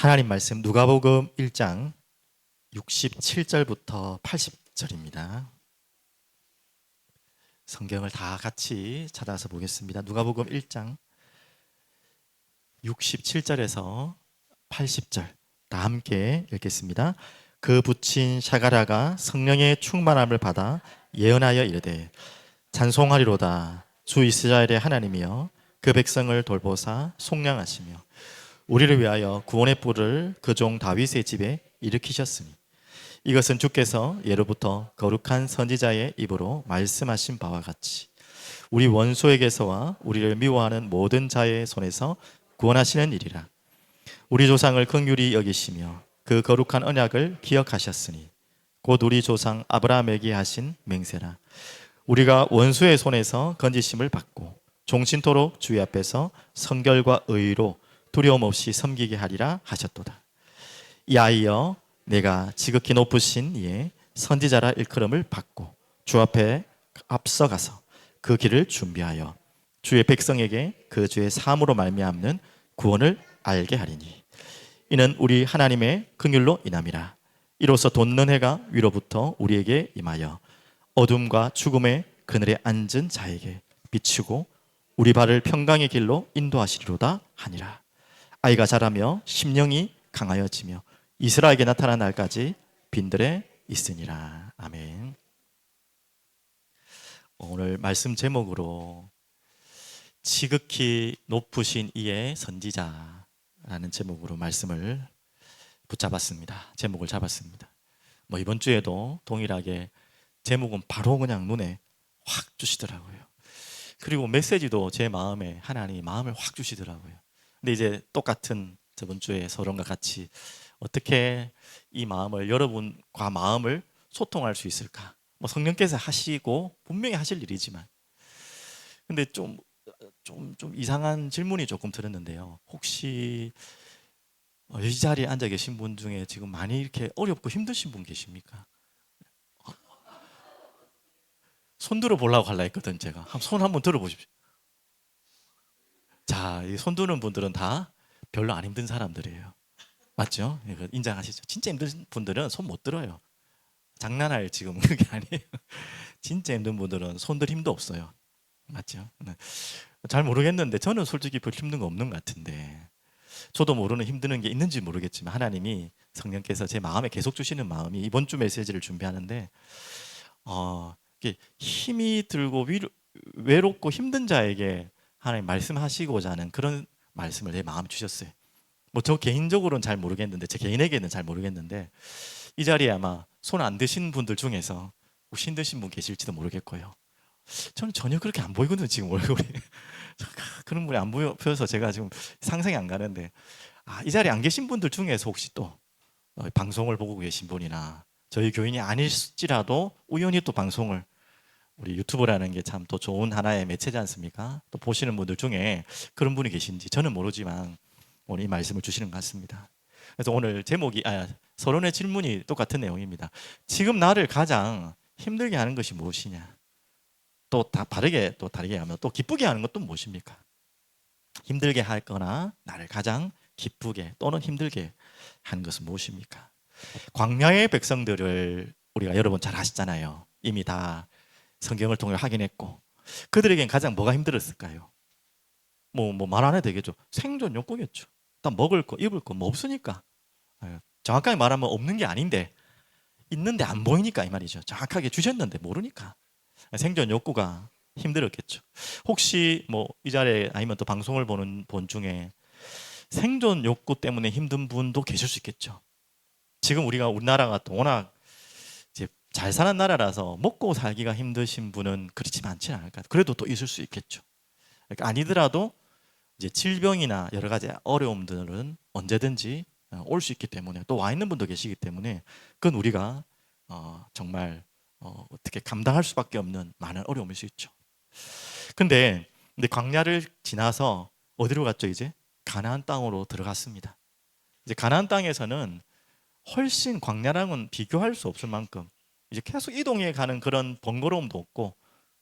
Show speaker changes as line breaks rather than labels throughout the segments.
하나님 말씀 누가복음 1장 67절부터 80절입니다. 성경을 다 같이 찾아서 보겠습니다. 누가복음 1장 67절에서 80절 다 함께 읽겠습니다. 그 붙인 샤가랴가 성령의 충만함을 받아 예언하여 이르되 찬송하리로다 주 이스라엘의 하나님이여 그 백성을 돌보사 속량하시며 우리를 위하여 구원의 뿔을 그 종 다윗의 집에 일으키셨으니 이것은 주께서 예로부터 거룩한 선지자의 입으로 말씀하신 바와 같이 우리 원수에게서와 우리를 미워하는 모든 자의 손에서 구원하시는 일이라. 우리 조상을 긍휼히 여기시며 그 거룩한 언약을 기억하셨으니 곧 우리 조상 아브라함에게 하신 맹세라. 우리가 원수의 손에서 건지심을 받고 종신토록 주의 앞에서 성결과 의로 두려움 없이 섬기게 하리라 하셨도다. 이하여 내가 지극히 높으신 이의 선지자라 일컬음을 받고 주 앞에 앞서가서 그 길을 준비하여 주의 백성에게 그 주의 사함으로 말미암는 구원을 알게 하리니 이는 우리 하나님의 긍휼로 인함이라. 이로써 돋는 해가 위로부터 우리에게 임하여 어둠과 죽음의 그늘에 앉은 자에게 비추고 우리 발을 평강의 길로 인도하시리로다 하니라. 아이가 자라며 심령이 강하여지며 이스라엘에게 나타난 날까지 빈들에 있으니라. 아멘. 오늘 말씀 제목으로 지극히 높으신 이의 선지자라는 제목으로 말씀을 붙잡았습니다. 제목을 잡았습니다. 이번 주에도 동일하게 제목은 바로 그냥 눈에 확 주시더라고요. 그리고 메시지도 제 마음에 하나님이 마음을 확 주시더라고요. 근데 이제 똑같은 저번 주에 서론과 같이 어떻게 이 마음을 여러분과 마음을 소통할 수 있을까? 성령께서 하시고 분명히 하실 일이지만 근데 좀 이상한 질문이 조금 들었는데요. 혹시 이 자리에 앉아 계신 분 중에 지금 많이 이렇게 어렵고 힘드신 분 계십니까? 손 들어 보려고 하려 했거든. 제가 손 한번 들어보십시오. 자, 이 손 드는 분들은 다 별로 안 힘든 사람들이에요. 맞죠? 인정하시죠? 진짜 힘든 분들은 손 못 들어요. 장난할 지금 그게 아니에요. 진짜 힘든 분들은 손 들 힘도 없어요. 맞죠? 네. 잘 모르겠는데 저는 솔직히 별 힘든 거 없는 것 같은데 저도 모르는 힘드는 게 있는지 모르겠지만 하나님이 성령께서 제 마음에 계속 주시는 마음이 이번 주 메시지를 준비하는데 이게 힘이 들고 외롭고 힘든 자에게 하나님 말씀하시고자 하는 그런 말씀을 내 마음에 주셨어요. 저 개인적으로는 잘 모르겠는데 제 개인에게는 잘 모르겠는데 이 자리에 아마 손 안 드신 분들 중에서 혹시 힘드신 분 계실지도 모르겠고요. 저는 전혀 그렇게 안 보이거든요. 지금 얼굴이 그런 분이 안 보여서 제가 지금 상상이 안 가는데 이 자리에 안 계신 분들 중에서 혹시 또 방송을 보고 계신 분이나 저희 교인이 아닐지라도 우연히 또 방송을 우리 유튜브라는 게 참 또 좋은 하나의 매체지 않습니까? 또 보시는 분들 중에 그런 분이 계신지 저는 모르지만 오늘 이 말씀을 주시는 것 같습니다. 그래서 오늘 제목이 서론의 질문이 똑같은 내용입니다. 지금 나를 가장 힘들게 하는 것이 무엇이냐? 또 다르게 하면 또 기쁘게 하는 것도 무엇입니까? 힘들게 할거나 나를 가장 기쁘게 또는 힘들게 하는 것은 무엇입니까? 광야의 백성들을 우리가 여러분 잘 아시잖아요. 이미 다 성경을 통해 확인했고 그들에겐 가장 뭐가 힘들었을까요? 말 안 해도 되겠죠. 생존 욕구겠죠. 일단 먹을 거 입을 거 없으니까 정확하게 말하면 없는 게 아닌데 있는데 안 보이니까 이 말이죠. 정확하게 주셨는데 모르니까 생존 욕구가 힘들었겠죠. 혹시 이 자리에 아니면 또 방송을 보는 분 중에 생존 욕구 때문에 힘든 분도 계실 수 있겠죠. 지금 우리나라가 또 워낙 이제 잘 사는 나라라서 먹고 살기가 힘드신 분은 그렇지 않지는 않을까. 그래도 또 있을 수 있겠죠. 그러니까 아니더라도 이제 질병이나 여러 가지 어려움들은 언제든지 올 수 있기 때문에 또 와 있는 분도 계시기 때문에 그건 우리가 정말 어떻게 감당할 수밖에 없는 많은 어려움일 수 있죠. 근데 광야를 지나서 어디로 갔죠? 이제 가나안 땅으로 들어갔습니다. 이제 가나안 땅에서는 훨씬 광야랑은 비교할 수 없을 만큼 이제 계속 이동해 가는 그런 번거로움도 없고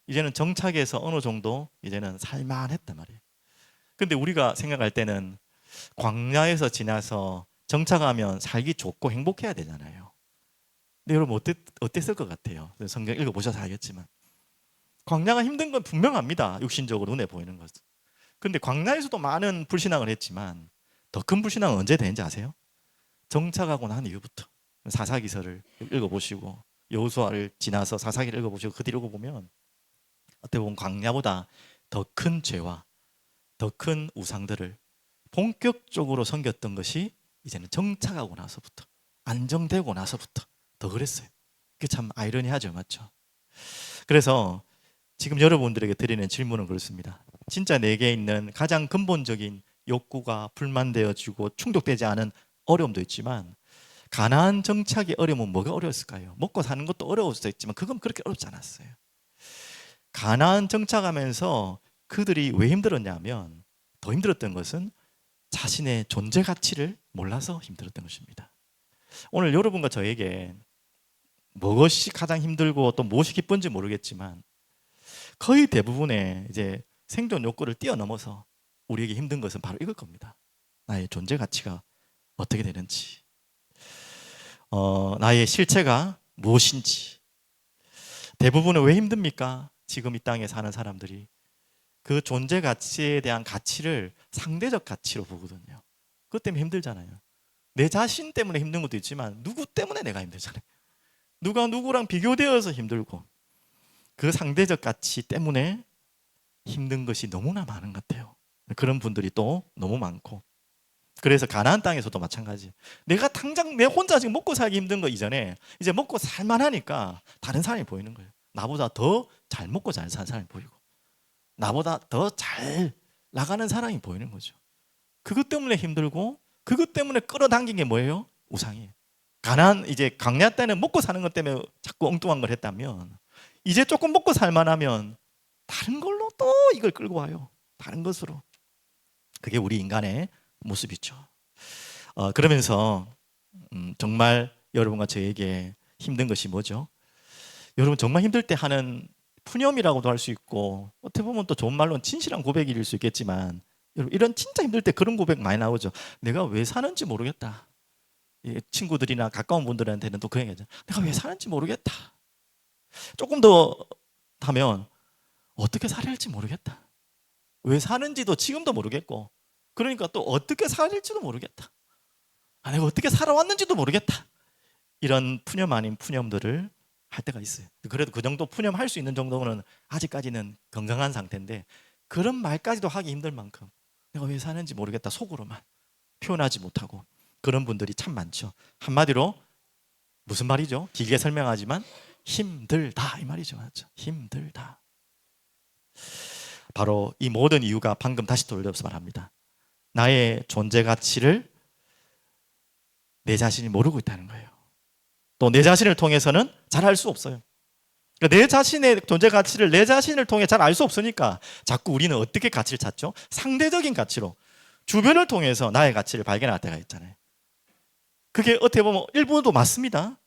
이제는 정착해서 어느 정도 이제는 살만했단 말이에요. 근데 우리가 생각할 때는 광야에서 지나서 정착하면 살기 좋고 행복해야 되잖아요. 근데 여러분 어땠을 것 같아요? 성경 읽어보셔서 알겠지만 광야가 힘든 건 분명합니다. 육신적으로 눈에 보이는 것은. 그런데 광야에서도 많은 불신앙을 했지만 더 큰 불신앙은 언제 되는지 아세요? 정착하고 난 이후부터. 사사기서를 읽어보시고 여호수아를 지나서 사사기를 읽어보시고 그 뒤로 읽어보면 어떻게 보면 광야보다 더 큰 죄와 더 큰 우상들을 본격적으로 섬겼던 것이 이제는 정착하고 나서부터, 안정되고 나서부터 더 그랬어요. 그게 참 아이러니하죠, 맞죠? 그래서 지금 여러분들에게 드리는 질문은 그렇습니다. 진짜 내게 있는 가장 근본적인 욕구가 불만되어지고 충족되지 않은 어려움도 있지만 가나안 정착의 어려움은 뭐가 어려웠을까요? 먹고 사는 것도 어려울 수도 있지만 그건 그렇게 어렵지 않았어요. 가나안 정착하면서 그들이 왜 힘들었냐면 더 힘들었던 것은 자신의 존재 가치를 몰라서 힘들었던 것입니다. 오늘 여러분과 저에게 무엇이 가장 힘들고 또 무엇이 기쁜지 모르겠지만 거의 대부분의 이제 생존 욕구를 뛰어넘어서 우리에게 힘든 것은 바로 이걸 겁니다. 나의 존재 가치가 어떻게 되는지, 나의 실체가 무엇인지. 대부분은 왜 힘듭니까? 지금 이 땅에 사는 사람들이 그 존재 가치에 대한 가치를 상대적 가치로 보거든요. 그것 때문에 힘들잖아요. 내 자신 때문에 힘든 것도 있지만 누구 때문에 내가 힘들잖아요. 누가 누구랑 비교되어서 힘들고 그 상대적 가치 때문에 힘든 것이 너무나 많은 것 같아요. 그런 분들이 또 너무 많고, 그래서 가나안 땅에서도 마찬가지. 내가 당장 내 혼자 지금 먹고 살기 힘든 거 이전에 이제 먹고 살만하니까 다른 사람이 보이는 거예요. 나보다 더 잘 먹고 잘 사는 사람이 보이고 나보다 더 잘 나가는 사람이 보이는 거죠. 그것 때문에 힘들고 그것 때문에 끌어당긴 게 뭐예요? 우상이에요. 가나안 이제 광야 때는 먹고 사는 것 때문에 자꾸 엉뚱한 걸 했다면 이제 조금 먹고 살만하면 다른 걸로 또 이걸 끌고 와요. 다른 것으로. 그게 우리 인간의 모습이죠. 그러면서 정말 여러분과 저에게 힘든 것이 뭐죠? 여러분 정말 힘들 때 하는 푸념이라고도 할 수 있고 어떻게 보면 또 좋은 말로는 진실한 고백일 수 있겠지만 여러분 이런 진짜 힘들 때 그런 고백 많이 나오죠. 내가 왜 사는지 모르겠다. 친구들이나 가까운 분들한테는 또 그런 얘기죠. 내가 왜 사는지 모르겠다. 조금 더 하면 어떻게 살아야 할지 모르겠다. 왜 사는지도 지금도 모르겠고 그러니까 또 어떻게 살아야 할지도 모르겠다. 내가 어떻게 살아왔는지도 모르겠다. 이런 푸념 아닌 푸념들을 할 때가 있어요. 그래도 그 정도 푸념할 수 있는 정도는 아직까지는 건강한 상태인데 그런 말까지도 하기 힘들 만큼 내가 왜 사는지 모르겠다 속으로만 표현하지 못하고 그런 분들이 참 많죠. 한마디로 무슨 말이죠? 길게 설명하지만 힘들다 이 말이죠. 맞죠? 힘들다. 바로 이 모든 이유가 방금 다시 돌려서 말합니다. 나의 존재 가치를 내 자신이 모르고 있다는 거예요. 또 내 자신을 통해서는 잘 알 수 없어요. 그러니까 내 자신의 존재 가치를 내 자신을 통해 잘 알 수 없으니까 자꾸 우리는 어떻게 가치를 찾죠? 상대적인 가치로 주변을 통해서 나의 가치를 발견할 때가 있잖아요. 그게 어떻게 보면 일부도 맞습니다.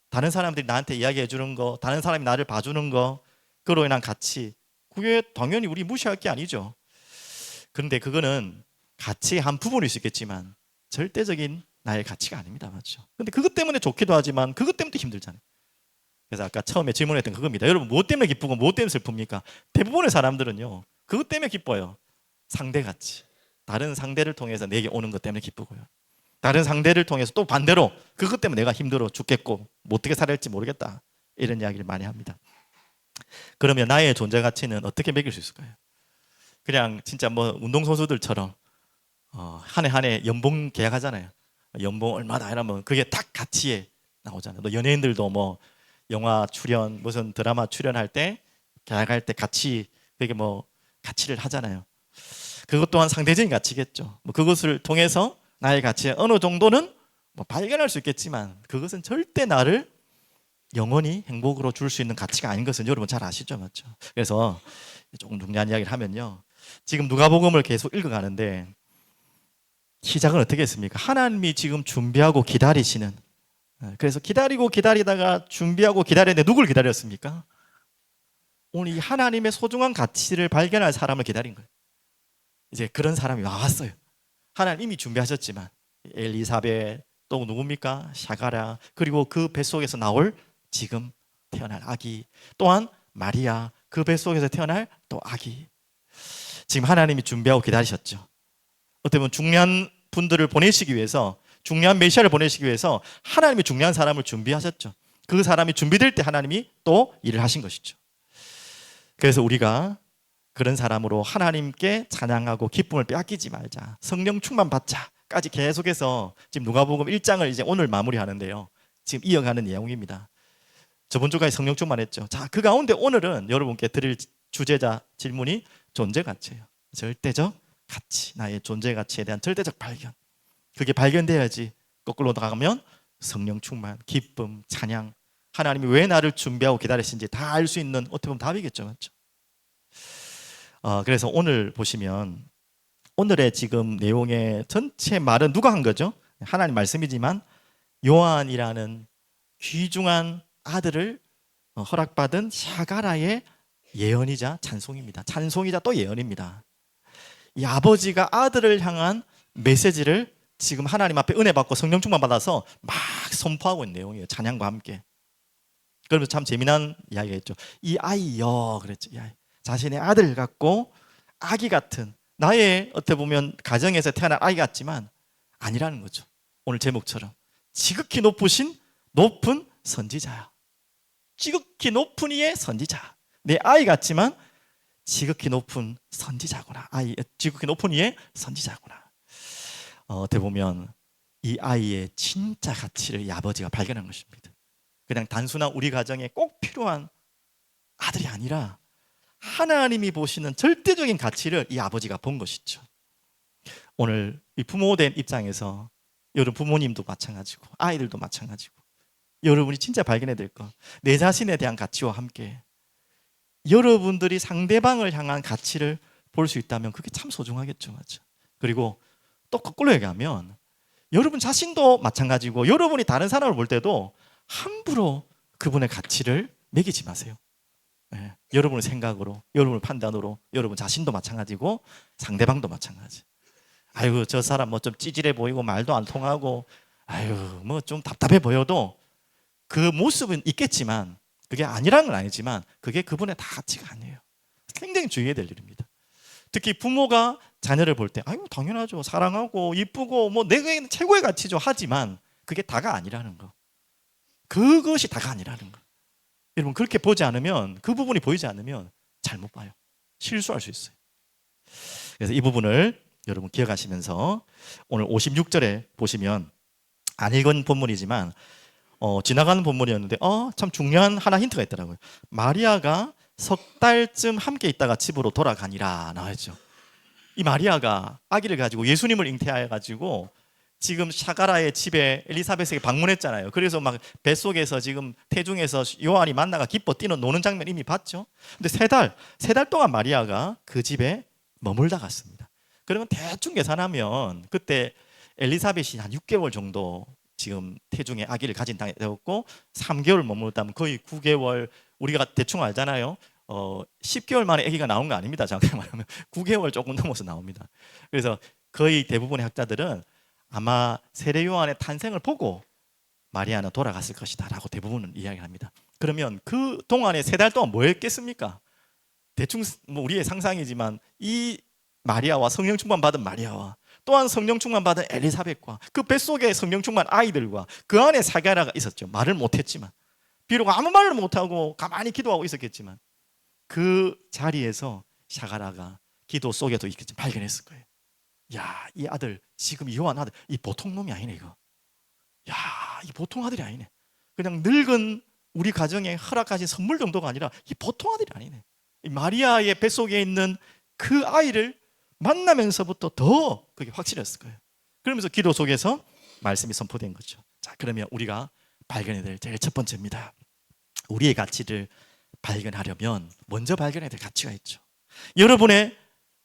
다른 사람들이 나한테 이야기해 주는 거, 다른 사람이 나를 봐주는 거, 그로 인한 가치, 그게 당연히 우리 무시할 게 아니죠. 그런데 그거는 가치의 한 부분일 수 있겠지만 절대적인 나의 가치가 아닙니다. 맞죠? 근데 그것 때문에 좋기도 하지만 그것 때문에 힘들잖아요. 그래서 아까 처음에 질문했던 그겁니다. 여러분 무엇 때문에 기쁘고 무엇 때문에 슬픕니까? 대부분의 사람들은요 그것 때문에 기뻐요. 상대 가치, 다른 상대를 통해서 내게 오는 것 때문에 기쁘고요. 다른 상대를 통해서 또 반대로 그것 때문에 내가 힘들어 죽겠고 어떻게 살아야 할지 모르겠다 이런 이야기를 많이 합니다. 그러면 나의 존재 가치는 어떻게 매길 수 있을까요? 그냥 진짜 뭐 운동선수들처럼 한 해 한 해 연봉 계약하잖아요. 연봉 얼마다 이러면 그게 딱 가치에 나오잖아요. 또 연예인들도 뭐 영화 출연 무슨 드라마 출연할 때 계약할 때 같이 그게 뭐 가치를 하잖아요. 그것 또한 상대적인 가치겠죠. 뭐 그것을 통해서 나의 가치에 어느 정도는 뭐 발견할 수 있겠지만 그것은 절대 나를 영원히 행복으로 줄 수 있는 가치가 아닌 것은 여러분 잘 아시죠, 맞죠? 그래서 조금 중요한 이야기를 하면요. 지금 누가복음을 계속 읽어가는데 시작은 어떻게 했습니까? 하나님이 지금 준비하고 기다리시는, 그래서 기다리고 기다리다가 준비하고 기다렸는데 누굴 기다렸습니까? 오늘 이 하나님의 소중한 가치를 발견할 사람을 기다린 거예요. 이제 그런 사람이 나왔어요. 하나님 이미 준비하셨지만 엘리사벳, 또 누굽니까? 샤가랴, 그리고 그 뱃속에서 나올 지금 태어날 아기, 또한 마리아, 그 뱃속에서 태어날 또 아기. 지금 하나님이 준비하고 기다리셨죠. 어떻게 보면 중요한 분들을 보내시기 위해서, 중요한 메시아를 보내시기 위해서 하나님이 중요한 사람을 준비하셨죠. 그 사람이 준비될 때 하나님이 또 일을 하신 것이죠. 그래서 우리가 그런 사람으로 하나님께 찬양하고 기쁨을 빼앗기지 말자, 성령 충만 받자까지 계속해서 지금 누가복음 1장을 이제 오늘 마무리하는데요, 지금 이어가는 내용입니다. 저번 주까지 성령 충만했죠. 자, 그 가운데 오늘은 여러분께 드릴 주제자 질문이 존재 가치예요. 절대적 가치, 나의 존재 가치에 대한 절대적 발견. 그게 발견돼야지 거꾸로 나가면 성령 충만, 기쁨, 찬양, 하나님이 왜 나를 준비하고 기다리신지 다 알 수 있는 어떻게 보면 답이겠죠, 맞죠? 그래서 오늘 보시면 오늘의 지금 내용의 전체 말은 누가 한 거죠? 하나님 말씀이지만 요한이라는 귀중한 아들을 허락받은 샤가라의 예언이자 찬송입니다. 찬송이자 또 예언입니다. 이 아버지가 아들을 향한 메시지를 지금 하나님 앞에 은혜 받고 성령 충만 받아서 막 선포하고 있는 내용이에요. 찬양과 함께. 그러면서 참 재미난 이야기가 있죠. 이 아이여, 그랬죠. 이 아이. 자신의 아들을 갖고 아기 같은, 나의 어떻게 보면 가정에서 태어난 아이 같지만 아니라는 거죠. 오늘 제목처럼 지극히 높으신 높은 선지자야. 지극히 높은 이의 선지자. 내 아이 같지만 지극히 높은 선지자구나. 지극히 높은 이의 선지자구나. 어떻게 보면 이 아이의 진짜 가치를 이 아버지가 발견한 것입니다. 그냥 단순한 우리 가정에 꼭 필요한 아들이 아니라 하나님이 보시는 절대적인 가치를 이 아버지가 본 것이죠. 오늘 이 부모된 입장에서 여러분 부모님도 마찬가지고 아이들도 마찬가지고 여러분이 진짜 발견해야 될 것, 내 자신에 대한 가치와 함께 여러분들이 상대방을 향한 가치를 볼 수 있다면 그게 참 소중하겠죠, 맞죠? 그리고 또 거꾸로 얘기하면 여러분 자신도 마찬가지고 여러분이 다른 사람을 볼 때도 함부로 그분의 가치를 매기지 마세요. 네, 여러분의 생각으로, 여러분의 판단으로, 여러분 자신도 마찬가지고 상대방도 마찬가지. 아이고 저 사람 뭐 좀 찌질해 보이고 말도 안 통하고 아유 뭐 좀 답답해 보여도 그 모습은 있겠지만 그게 아니라는 건 아니지만 그게 그분의 다 가치가 아니에요. 굉장히 주의해야 될 일입니다. 특히 부모가 자녀를 볼 때 아유 당연하죠, 사랑하고 이쁘고 뭐 내게는 최고의 가치죠 하지만 그게 다가 아니라는 거, 그것이 다가 아니라는 거. 여러분 그렇게 보지 않으면, 그 부분이 보이지 않으면 잘못 봐요. 실수할 수 있어요. 그래서 이 부분을 여러분 기억하시면서 오늘 56절에 보시면 안 읽은 본문이지만 지나가는 본문이었는데 참 중요한 하나 힌트가 있더라고요. 마리아가 석 달쯤 함께 있다가 집으로 돌아가니라 나와있죠. 이 마리아가 아기를 가지고 예수님을 잉태해가지고 지금 샤가라의 집에 엘리사벳에게 방문했잖아요. 그래서 막 뱃속에서 지금 태중에서 요한이 만나가 기뻐 뛰는 노는 장면 이미 봤죠. 근데 세 달 동안 마리아가 그 집에 머물다 갔습니다. 그러면 대충 계산하면 그때 엘리사벳이 한 6개월 정도 지금 태중에 아기를 가진 당에 되었고 3개월 머물다면 거의 9개월, 우리가 대충 알잖아요. 10개월 만에 아기가 나온 거 아닙니다. 정확히 말하면 9개월 조금 넘어서 나옵니다. 그래서 거의 대부분의 학자들은 아마 세례 요한의 탄생을 보고 마리아는 돌아갔을 것이다 라고 대부분은 이야기를 합니다. 그러면 그 동안에 3달 동안 뭐 했겠습니까? 대충 뭐 우리의 상상이지만 이 마리아와 성령 충만 받은 마리아와 또한 성령 충만 받은 엘리사벳과 그 뱃속에 성령 충만 아이들과 그 안에 사가랴가 있었죠. 말을 못했지만, 비록 아무 말을 못하고 가만히 기도하고 있었겠지만 그 자리에서 샤가라가 기도 속에도 있겠지 발견했을 거예요. 야, 이 아들 지금 이 요한 아들 이 보통 놈이 아니네 이거. 야, 이 보통 아들이 아니네. 그냥 늙은 우리 가정에 허락하신 선물 정도가 아니라 이 보통 아들이 아니네. 이 마리아의 뱃속에 있는 그 아이를 만나면서부터 더 그게 확실했을 거예요. 그러면서 기도 속에서 말씀이 선포된 거죠. 자, 그러면 우리가 발견해야 될 제일 첫 번째입니다. 우리의 가치를 발견하려면 먼저 발견해야 될 가치가 있죠. 여러분의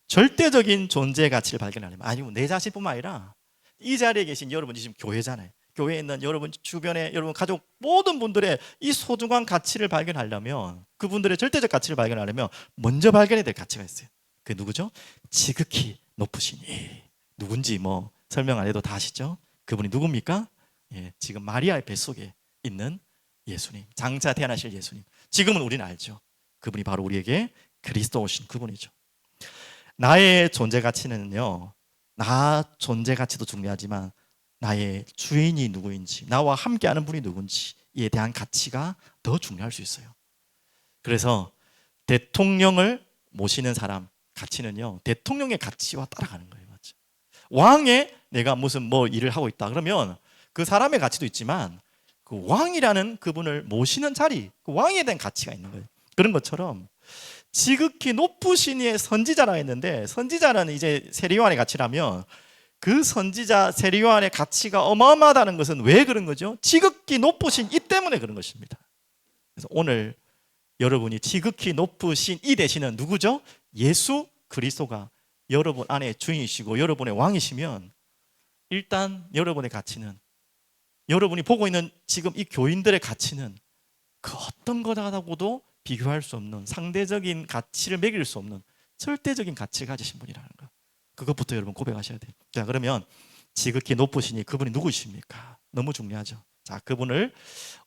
절대적인 존재의 가치를 발견하려면, 아니면 내 자신뿐만 아니라 이 자리에 계신 여러분이 지금 교회잖아요. 교회에 있는 여러분 주변에 여러분 가족 모든 분들의 이 소중한 가치를 발견하려면, 그분들의 절대적 가치를 발견하려면 먼저 발견해야 될 가치가 있어요. 그게 누구죠? 지극히 높으시니. 누군지 뭐 설명 안 해도 다 아시죠? 그분이 누굽니까? 예, 지금 마리아의 뱃속에 있는 예수님, 장차 태어나실 예수님. 지금은 우리는 알죠. 그분이 바로 우리에게 그리스도오신 그분이죠. 나의 존재 가치는요, 나 존재 가치도 중요하지만 나의 주인이 누구인지, 나와 함께하는 분이 누군지에 대한 가치가 더 중요할 수 있어요. 그래서 대통령을 모시는 사람 가치는요, 대통령의 가치와 따라가는 거예요. 맞죠? 왕의 내가 무슨 뭐 일을 하고 있다 그러면 그 사람의 가치도 있지만 그 왕이라는 그분을 모시는 자리, 그 왕에 대한 가치가 있는 거예요. 그런 것처럼 지극히 높으신 이의 선지자라 했는데, 선지자는 이제 세리요한의 가치라면 그 선지자 세리요한의 가치가 어마어마하다는 것은 왜 그런 거죠? 지극히 높으신 이 때문에 그런 것입니다. 그래서 오늘 여러분이 지극히 높으신 이 되시는 누구죠? 예수 그리스도가 여러분 안에 주인이시고 여러분의 왕이시면 일단 여러분의 가치는, 여러분이 보고 있는 지금 이 교인들의 가치는 그 어떤 거하고도 비교할 수 없는, 상대적인 가치를 매길 수 없는 절대적인 가치를 가지신 분이라는 거, 그것부터 여러분 고백하셔야 돼요. 자, 그러면 지극히 높으시니 그분이 누구십니까? 너무 중요하죠. 자, 그분을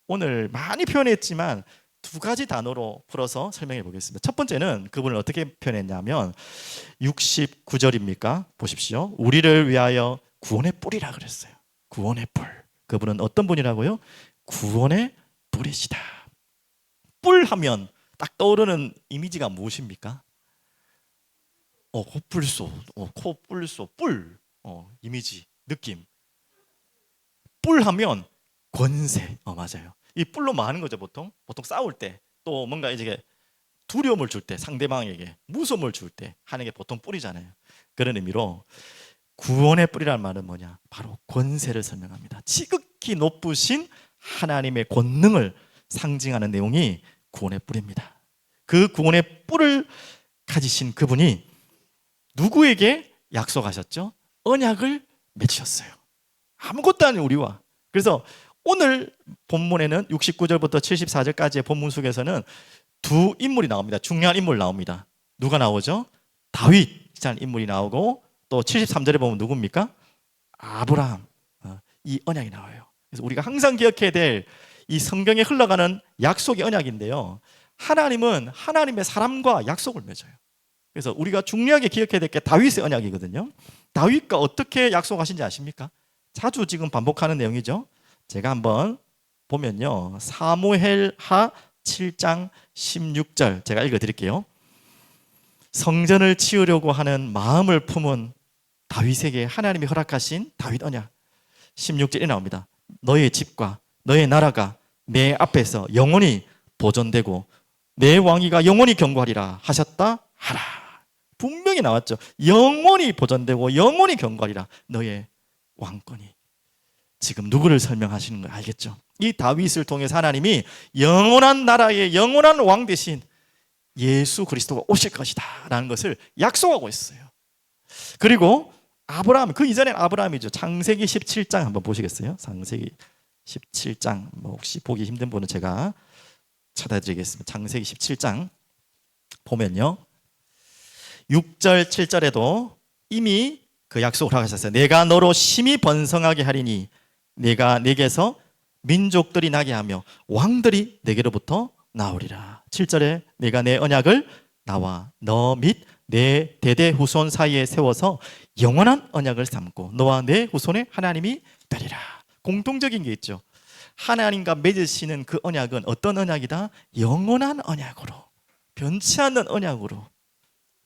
오늘 많이 표현했지만 두 가지 단어로 풀어서 설명해 보겠습니다. 첫 번째는 그분을 어떻게 표현했냐면 69절입니까? 보십시오. 우리를 위하여 구원의 뿔이라 그랬어요. 구원의 뿔. 그분은 어떤 분이라고요? 구원의 뿔이시다. 뿔 하면 딱 떠오르는 이미지가 무엇입니까? 코뿔소, 코뿔소, 뿔, 이미지, 느낌. 뿔 하면 권세, 맞아요. 이 뿔로 뭐 하는 거죠, 보통 싸울 때, 또 뭔가 이제 두려움을 줄 때, 상대방에게 무서움을 줄 때 하는 게 보통 뿔이잖아요. 그런 의미로 구원의 뿔이라는 말은 뭐냐? 바로 권세를 설명합니다. 지극히 높으신 하나님의 권능을 상징하는 내용이 구원의 뿔입니다. 그 구원의 뿔을 가지신 그분이 누구에게 약속하셨죠? 언약을 맺으셨어요. 아무것도 아닌 우리와. 그래서 오늘 본문에는 69절부터 74절까지의 본문 속에서는 두 인물이 나옵니다. 중요한 인물 나옵니다. 누가 나오죠? 다윗이라는 인물이 나오고, 또 73절에 보면 누굽니까? 아브라함. 이 언약이 나와요. 그래서 우리가 항상 기억해야 될 이 성경에 흘러가는 약속의 언약인데요, 하나님은 하나님의 사람과 약속을 맺어요. 그래서 우리가 중요하게 기억해야 될 게 다윗의 언약이거든요. 다윗과 어떻게 약속하신지 아십니까? 자주 지금 반복하는 내용이죠. 제가 한번 보면요, 사무엘하 7장 16절 제가 읽어드릴게요. 성전을 치우려고 하는 마음을 품은 다윗에게 하나님이 허락하신 다윗 언약 16절이 나옵니다. 너의 집과 너의 나라가 내 앞에서 영원히 보존되고 내 왕위가 영원히 경고하리라 하셨다 하라. 분명히 나왔죠. 영원히 보존되고 영원히 경고하리라, 너의 왕권이. 지금 누구를 설명하시는 거 알겠죠? 이 다윗을 통해서 하나님이 영원한 나라의 영원한 왕 대신 예수 그리스도가 오실 것이다 라는 것을 약속하고 있어요. 그리고 아브라함, 그 이전엔 아브라함이죠. 창세기 17장 한번 보시겠어요? 창세기 17장, 혹시 보기 힘든 분은 제가 찾아드리겠습니다. 창세기 17장 보면요, 6절 7절에도 이미 그 약속을 하셨어요. 내가 너로 심히 번성하게 하리니 내가 내게서 민족들이 나게 하며 왕들이 내게로부터 나오리라. 7절에 내가 내 언약을 나와 너 및 내 대대 후손 사이에 세워서 영원한 언약을 삼고 너와 내 후손의 하나님이 되리라. 공통적인 게 있죠. 하나님과 맺으시는 그 언약은 어떤 언약이다? 영원한 언약으로, 변치 않는 언약으로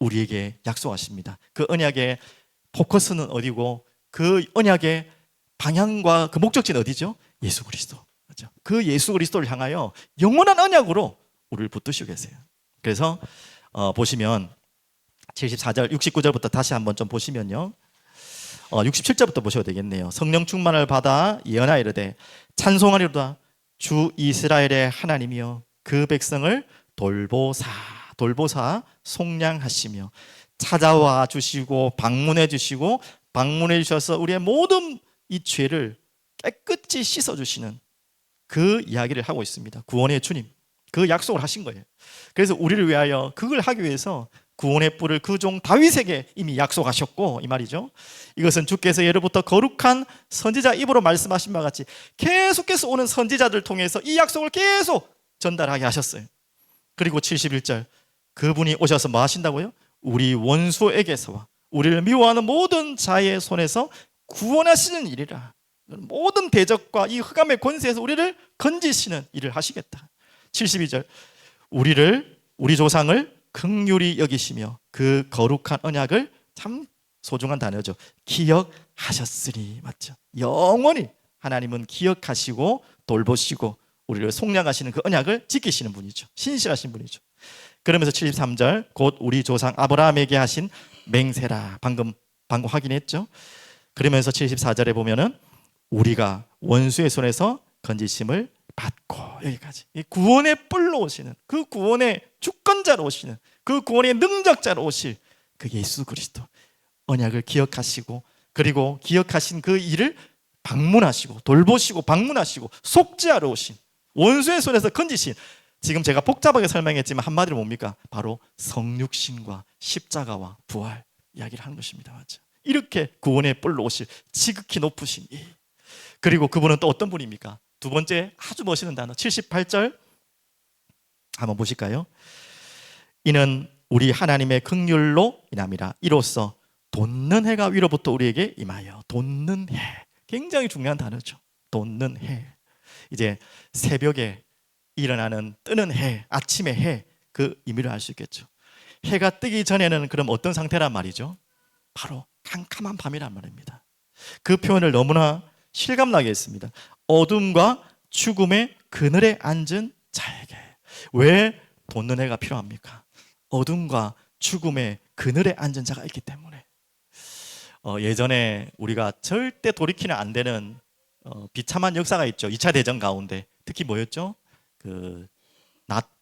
우리에게 약속하십니다. 그 언약의 포커스는 어디고 그 언약의 방향과 그 목적지는 어디죠? 예수 그리스도. 그렇죠? 그 예수 그리스도를 향하여 영원한 언약으로 우리를 붙드시고 계세요. 그래서 보시면 74절, 69절부터 다시 한번 좀 보시면요, 67절부터 보셔도 되겠네요. 성령 충만을 받아 예언하 이르되 찬송하리로다 주 이스라엘의 하나님이여 그 백성을 돌보사 속량하시며 찾아와 주시고 방문해 주시고 방문해 주셔서 우리의 모든 이 죄를 깨끗이 씻어 주시는 그 이야기를 하고 있습니다. 구원의 주님, 그 약속을 하신 거예요. 그래서 우리를 위하여 그걸 하기 위해서 구원의 뿔을 그 종 다윗에게 이미 약속하셨고, 이 말이죠. 이것은 주께서 예로부터 거룩한 선지자 입으로 말씀하신 바와 같이 계속해서 오는 선지자들 통해서 이 약속을 계속 전달하게 하셨어요. 그리고 71절, 그분이 오셔서 뭐 하신다고요? 우리 원수에게서와 우리를 미워하는 모든 자의 손에서 구원하시는 일이라. 모든 대적과 이 흑암의 권세에서 우리를 건지시는 일을 하시겠다. 72절, 우리 조상을 긍휼히 여기시며 그 거룩한 언약을, 참 소중한 단어죠, 기억하셨으니. 맞죠? 영원히 하나님은 기억하시고 돌보시고 우리를 속량하시는 그 언약을 지키시는 분이죠. 신실하신 분이죠. 그러면서 73절, 곧 우리 조상 아브라함에게 하신 맹세라. 방금 확인했죠. 그러면서 74절에 보면은 우리가 원수의 손에서 건지심을 받고, 여기까지. 이 구원의 뿔로 오시는, 그 구원의 주권자로 오시는, 그 구원의 능력자로 오실 그 예수 그리스도 언약을 기억하시고, 그리고 기억하신 그 일을 방문하시고 돌보시고 방문하시고 속죄하러 오신, 원수의 손에서 건지신, 지금 제가 복잡하게 설명했지만 한마디로 뭡니까? 바로 성육신과 십자가와 부활 이야기를 하는 것입니다. 맞죠? 이렇게 구원의 뿔로 오실 지극히 높으신 이, 그리고 그분은 또 어떤 분입니까? 두 번째 아주 멋있는 단어 78절 한번 보실까요? 이는 우리 하나님의 긍휼로 인함이라. 이로써 돋는 해가 위로부터 우리에게 임하여. 돋는 해, 굉장히 중요한 단어죠. 돋는 해. 이제 새벽에 일어나는 뜨는 해, 아침의 해, 그 의미를 알 수 있겠죠. 해가 뜨기 전에는 그럼 어떤 상태란 말이죠? 바로 캄캄한 밤이란 말입니다. 그 표현을 너무나 실감나게 했습니다. 어둠과 죽음의 그늘에 앉은 자에게. 왜 돋는 해가 필요합니까? 어둠과 죽음의 그늘에 앉은 자가 있기 때문에. 예전에 우리가 절대 돌이키는 안 되는 비참한 역사가 있죠. 2차 대전 가운데 특히 뭐였죠? 그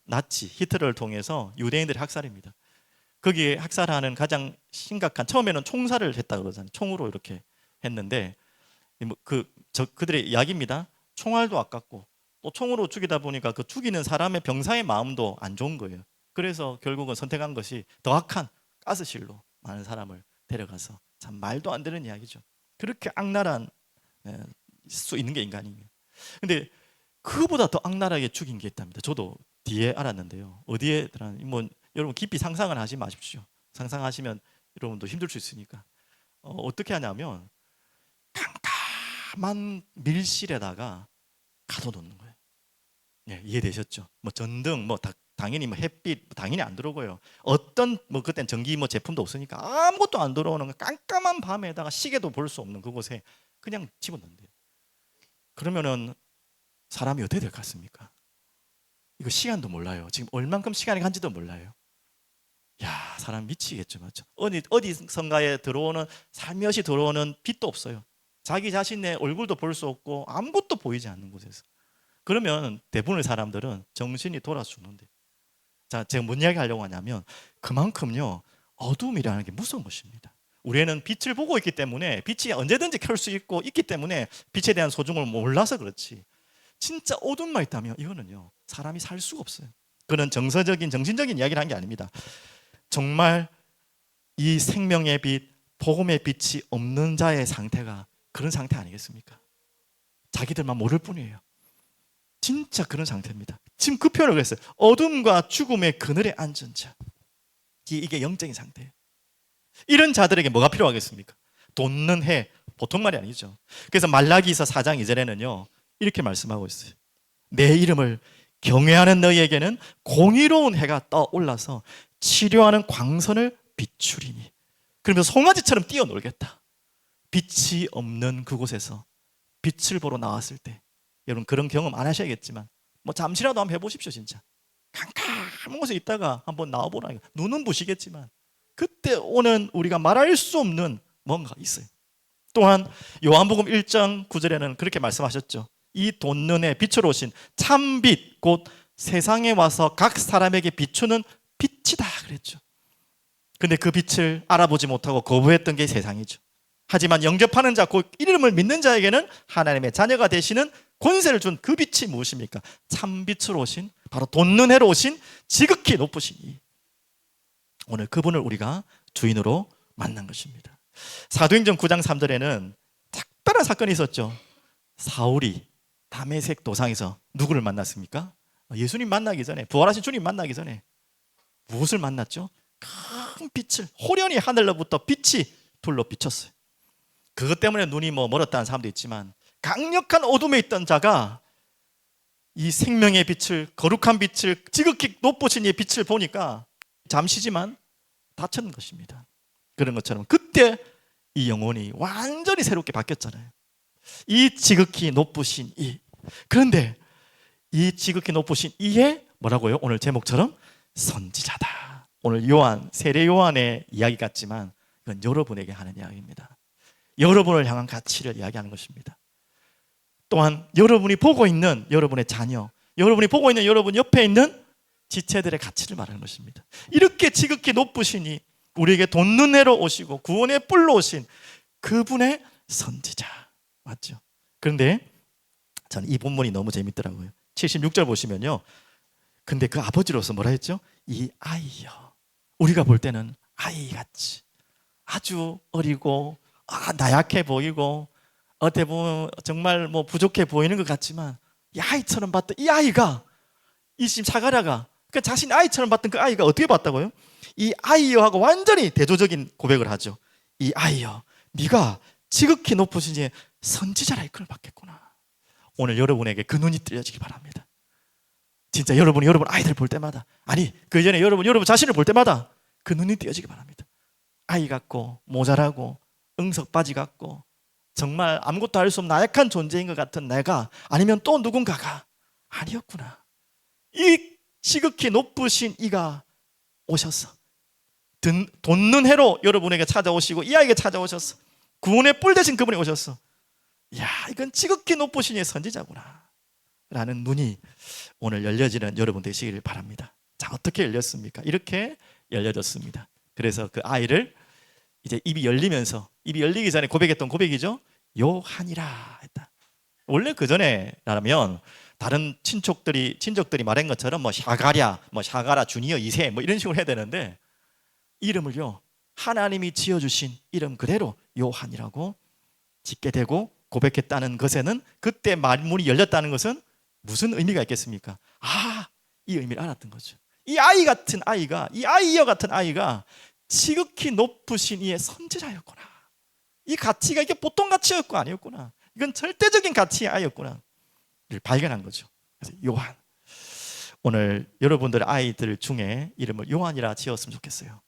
나치 히틀러를 통해서 유대인들의 학살입니다. 거기에 학살하는 가장 심각한, 처음에는 총살을 했다고 그러잖아요. 총으로 이렇게 했는데 그들의 이야기입니다. 총알도 아깝고 또 총으로 죽이다 보니까 그 죽이는 사람의 병사의 마음도 안 좋은 거예요. 그래서 결국은 선택한 것이 더 악한 가스실로 많은 사람을 데려가서, 참 말도 안 되는 이야기죠. 그렇게 악랄한 수 있는 게 인간이에요. 근데 그보다 더 악랄하게 죽인 게 있답니다. 저도 뒤에 알았는데요. 어디에 뭐 여러분 깊이 상상을 하지 마십시오. 상상하시면 여러분도 힘들 수 있으니까. 어떻게 하냐면 깜깜한 밀실에다가 가둬놓는 거예요. 예, 이해되셨죠? 뭐 전등, 뭐 당연히 뭐 햇빛 당연히 안 들어오고요. 어떤 뭐 그땐 전기 뭐 제품도 없으니까 아무것도 안 들어오는 깜깜한 밤에다가 시계도 볼 수 없는 그곳에 그냥 집어넣는데요. 그러면은 사람이 어떻게 될 것 같습니까? 이거 시간도 몰라요. 지금 얼만큼 시간이 간지도 몰라요. 야, 사람 미치겠죠, 맞죠? 어디선가에 들어오는, 살며시 들어오는 빛도 없어요. 자기 자신의 얼굴도 볼 수 없고 아무것도 보이지 않는 곳에서. 그러면 대부분의 사람들은 정신이 돌아 죽는데. 자, 제가 뭔 이야기 하려고 하냐면 그만큼요 어둠이라는 게 무서운 것입니다. 우리는 빛을 보고 있기 때문에, 빛이 언제든지 켤 수 있고 있기 때문에 빛에 대한 소중을 몰라서 그렇지, 진짜 어둠만 있다면 이거는요 사람이 살 수가 없어요. 그런 정서적인 정신적인 이야기를 한 게 아닙니다. 정말 이 생명의 빛, 복음의 빛이 없는 자의 상태가 그런 상태 아니겠습니까? 자기들만 모를 뿐이에요. 진짜 그런 상태입니다. 지금 그 표현을 했어요. 어둠과 죽음의 그늘에 앉은 자. 이게 영적인 상태예요. 이런 자들에게 뭐가 필요하겠습니까? 돋는 해, 보통 말이 아니죠. 그래서 말라기서 4장 2절에는요 이렇게 말씀하고 있어요. 내 이름을 경외하는 너희에게는 공의로운 해가 떠올라서 치료하는 광선을 비추리니. 그러면서 송아지처럼 뛰어놀겠다. 빛이 없는 그곳에서 빛을 보러 나왔을 때, 여러분 그런 경험 안 하셔야겠지만 뭐 잠시라도 한번 해보십시오. 진짜 캄캄한 곳에 있다가 한번 나와보라니까. 눈은 부시겠지만 그때 오는 우리가 말할 수 없는 뭔가 있어요. 또한 요한복음 1장 9절에는 그렇게 말씀하셨죠. 이 돋는 해, 빛으로 오신 참빛, 곧 세상에 와서 각 사람에게 비추는 빛이다 그랬죠. 근데 그 빛을 알아보지 못하고 거부했던 게 세상이죠. 하지만 영접하는 자, 곧 이름을 믿는 자에게는 하나님의 자녀가 되시는 권세를 준 그 빛이 무엇입니까? 참빛으로 오신, 바로 돋는 해로 오신 지극히 높으신 이 오늘 그분을 우리가 주인으로 만난 것입니다. 사도행전 9장 3절에는 특별한 사건이 있었죠. 사울이 다메섹 도상에서 누구를 만났습니까? 예수님 만나기 전에, 부활하신 주님 만나기 전에 무엇을 만났죠? 큰 빛을, 호련히 하늘로부터 빛이 둘로 비쳤어요. 그것 때문에 눈이 멀었다는 사람도 있지만 강력한 어둠에 있던 자가 이 생명의 빛을, 거룩한 빛을, 지극히 높으신 이 빛을 보니까 잠시지만 다쳤는 것입니다. 그런 것처럼 그때 이 영혼이 완전히 새롭게 바뀌었잖아요. 이 지극히 높으신 이, 그런데 이 지극히 높으신 이에 뭐라고요? 오늘 제목처럼 선지자다. 오늘 요한, 세례 요한의 이야기 같지만 이건 여러분에게 하는 이야기입니다. 여러분을 향한 가치를 이야기하는 것입니다. 또한 여러분이 보고 있는 여러분의 자녀, 여러분이 보고 있는 여러분 옆에 있는 지체들의 가치를 말하는 것입니다. 이렇게 지극히 높으시니 우리에게 돋는 해로 오시고 구원의 뿔로 오신 그분의 선지자, 맞죠? 그런데 저는 이 본문이 너무 재밌더라고요. 76절 보시면요, 근데 그 아버지로서 뭐라 했죠? 이 아이여, 우리가 볼 때는 아이같이 아주 어리고 나약해 보이고 어떻게 보면 정말 부족해 보이는 것 같지만 이 아이처럼 봤던 이 아이가, 이 지금 사가랴가 그 자신 아이처럼 봤던 그 아이가 어떻게 봤다고요? 이 아이여 하고 완전히 대조적인 고백을 하죠. 이 아이여, 네가 지극히 높으신 이의 선지자라 이끌을 받겠구나. 오늘 여러분에게 그 눈이 뜨여지기 바랍니다. 진짜 여러분 아이들 볼 때마다, 아니 그 전에 여러분 자신을 볼 때마다 그 눈이 뜨여지기 바랍니다. 아이 같고 모자라고 응석바지 같고 정말 아무것도 할 수 없는 나약한 존재인 것 같은 내가, 아니면 또 누군가가 아니었구나. 이 지극히 높으신 이가 오셔서 돋는 해로 여러분에게 찾아오시고 이 아이에게 찾아오셔서 구원의 뿔 대신 그분이 오셨어. 이야, 이건 지극히 높으신 이의 선지자구나 라는 눈이 오늘 열려지는 여러분 되시기를 바랍니다. 자, 어떻게 열렸습니까? 이렇게 열려졌습니다. 그래서 그 아이를 이제 입이 열리기 전에 고백했던 고백이죠. 요한이라 했다. 원래 그 전에라면 다른 친척들이 말한 것처럼 샤가랴 주니어 2세 이런 식으로 해야 되는데, 이름을요 하나님이 지어주신 이름 그대로 요한이라고 짓게 되고 고백했다는 것에는, 그때 말문이 열렸다는 것은 무슨 의미가 있겠습니까? 이 의미를 알았던 거죠. 이 아이 같은 아이가, 이 아이여 같은 아이가 지극히 높으신 이의 선지자였구나. 이 가치가 이게 보통 가치였고 아니었구나. 이건 절대적인 가치의 아이였구나. 를 발견한 거죠. 그래서 요한. 오늘 여러분들의 아이들 중에 이름을 요한이라 지었으면 좋겠어요.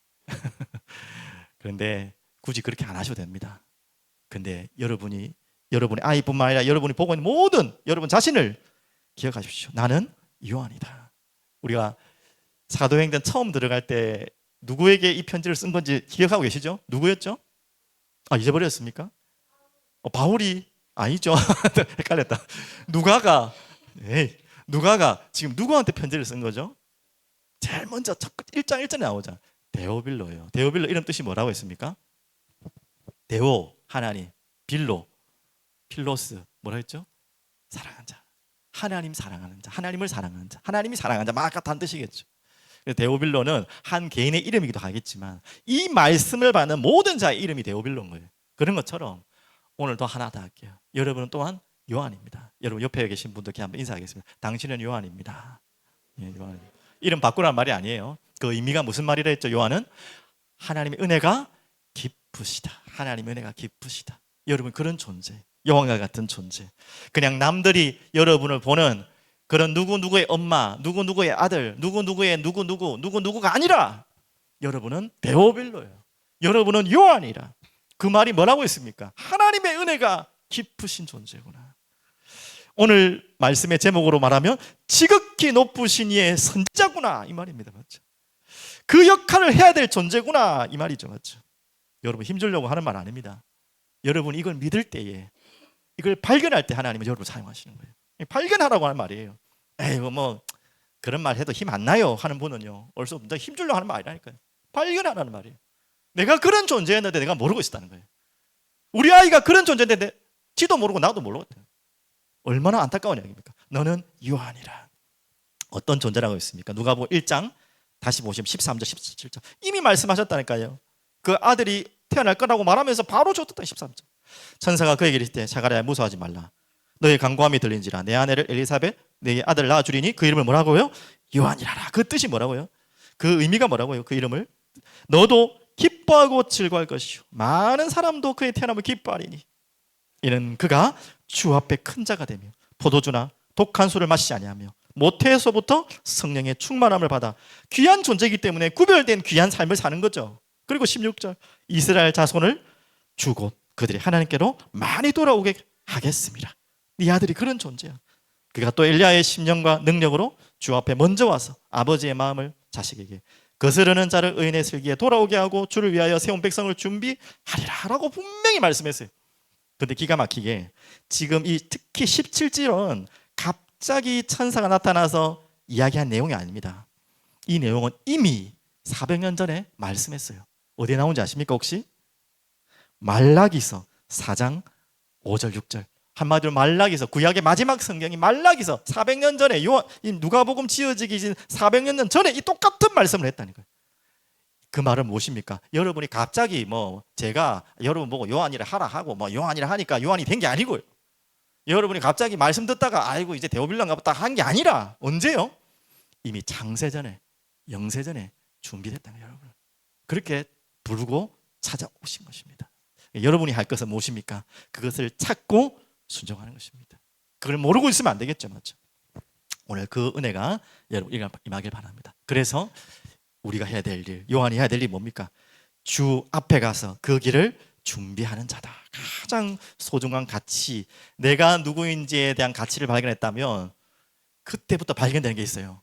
그런데 굳이 그렇게 안 하셔도 됩니다. 근데 여러분의 아이뿐만 아니라 여러분이 보고 있는 모든 여러분 자신을 기억하십시오. 나는 요한이다. 우리가 사도행전 처음 들어갈 때 누구에게 이 편지를 쓴 건지 기억하고 계시죠? 누구였죠? 잊어버렸습니까? 바울이 아니죠. 헷갈렸다. 누가가 지금 누구한테 편지를 쓴 거죠? 제일 먼저 1장 1절에 나오자. 데오빌로예요. 데오빌로 이름 뜻이 뭐라고 했습니까? 데오 하나님, 빌로 필로스 뭐라 했죠? 사랑한 자. 하나님 사랑하는 자, 하나님을 사랑하는 자, 하나님이 사랑하는 자, 막 같은 뜻이겠죠. 데오빌로는 한 개인의 이름이기도 하겠지만 이 말씀을 받는 모든 자의 이름이 데오빌로인 거예요. 그런 것처럼 오늘 더 하나 더 할게요. 여러분은 또한 요한입니다. 여러분 옆에 계신 분들께 한번 인사하겠습니다. 당신은 요한입니다. 예, 요한. 이름 바꾸라는 말이 아니에요. 그 의미가 무슨 말이라 했죠? 요한은 하나님의 은혜가 깊으시다. 하나님의 은혜가 깊으시다. 여러분 그런 존재, 요한과 같은 존재. 그냥 남들이 여러분을 보는 그런 누구누구의 엄마, 누구누구의 아들, 누구누구의 누구누구가 아니라 여러분은 데오빌로예요. 여러분은 요한이라. 그 말이 뭐라고 했습니까? 하나님의 은혜가 깊으신 존재구나. 오늘 말씀의 제목으로 말하면 지극히 높으신 이의 선지자구나 이 말입니다. 맞죠? 그 역할을 해야 될 존재구나 이 말이죠. 맞죠? 여러분 힘주려고 하는 말 아닙니다. 여러분 이걸 믿을 때에, 이걸 발견할 때 하나님은 여러분을 사용하시는 거예요. 발견하라고 하는 말이에요. 그런 말 해도 힘 안 나요 하는 분은요, 얼수 없는데 힘주려고 하는 말 아니라니까요. 발견하라는 말이에요. 내가 그런 존재였는데 내가 모르고 있었다는 거예요. 우리 아이가 그런 존재인데 지도 모르고 나도 모르고 있다. 얼마나 안타까운 이야기입니까? 너는 요한이라. 어떤 존재라고 했습니까? 누가복음 1장 다시 보시면 13절 17절 이미 말씀하셨다니까요. 그 아들이 태어날 거라고 말하면서 바로 줬다. 13절 천사가 그에게 이르시되 자가랴 무서워하지 말라. 너의 간구함이 들린지라 내 아내를 엘리사벳 내 아들을 낳아주리니 그 이름을 뭐라고요? 요한이라라. 그 뜻이 뭐라고요? 그 의미가 뭐라고요? 그 이름을 너도 기뻐하고 즐거워할 것이요 많은 사람도 그의 태어남을 기뻐하리니 이는 그가 주 앞에 큰 자가 되며 포도주나 독한 술을 마시지 아니하며 모태에서부터 성령의 충만함을 받아 귀한 존재이기 때문에 구별된 귀한 삶을 사는 거죠. 그리고 16절 이스라엘 자손을 주고 그들이 하나님께로 많이 돌아오게 하겠습니다. 네 아들이 그런 존재야. 그가 또 엘리야의 심령과 능력으로 주 앞에 먼저 와서 아버지의 마음을 자식에게 거스르는 자를 의인의 슬기에 돌아오게 하고 주를 위하여 세운 백성을 준비하리라 라고 분명히 말씀했어요. 그런데 기가 막히게 지금 이 특히 17절은 갑자기 천사가 나타나서 이야기한 내용이 아닙니다. 이 내용은 이미 400년 전에 말씀했어요. 어디에 나온지 아십니까 혹시? 말라기서 4장 5절 6절 한마디로 말라기서 구약의 마지막 성경이 말라기서 400년 전에 이 누가복음 지어지기 전 400년 전에 이 똑같은 말씀을 했다니까요. 그 말은 무엇입니까? 여러분이 갑자기 제가 여러분 보고 요한이라 하라 하고 요한이라 하니까 요한이 된 게 아니고요. 여러분이 갑자기 말씀 듣다가 아이고 이제 데오빌런가 보다 한 게 아니라 언제요? 이미 창세전에 영세전에 준비됐다는 거예요. 여러분 그렇게 부르고 찾아오신 것입니다. 여러분이 할 것은 무엇입니까? 그것을 찾고 순종하는 것입니다. 그걸 모르고 있으면 안 되겠죠, 맞죠? 오늘 그 은혜가 여러분 임하길 바랍니다. 그래서 우리가 해야 될 일, 요한이 해야 될 일이 뭡니까? 주 앞에 가서 그 길을 준비하는 자다. 가장 소중한 가치, 내가 누구인지에 대한 가치를 발견했다면 그때부터 발견되는 게 있어요.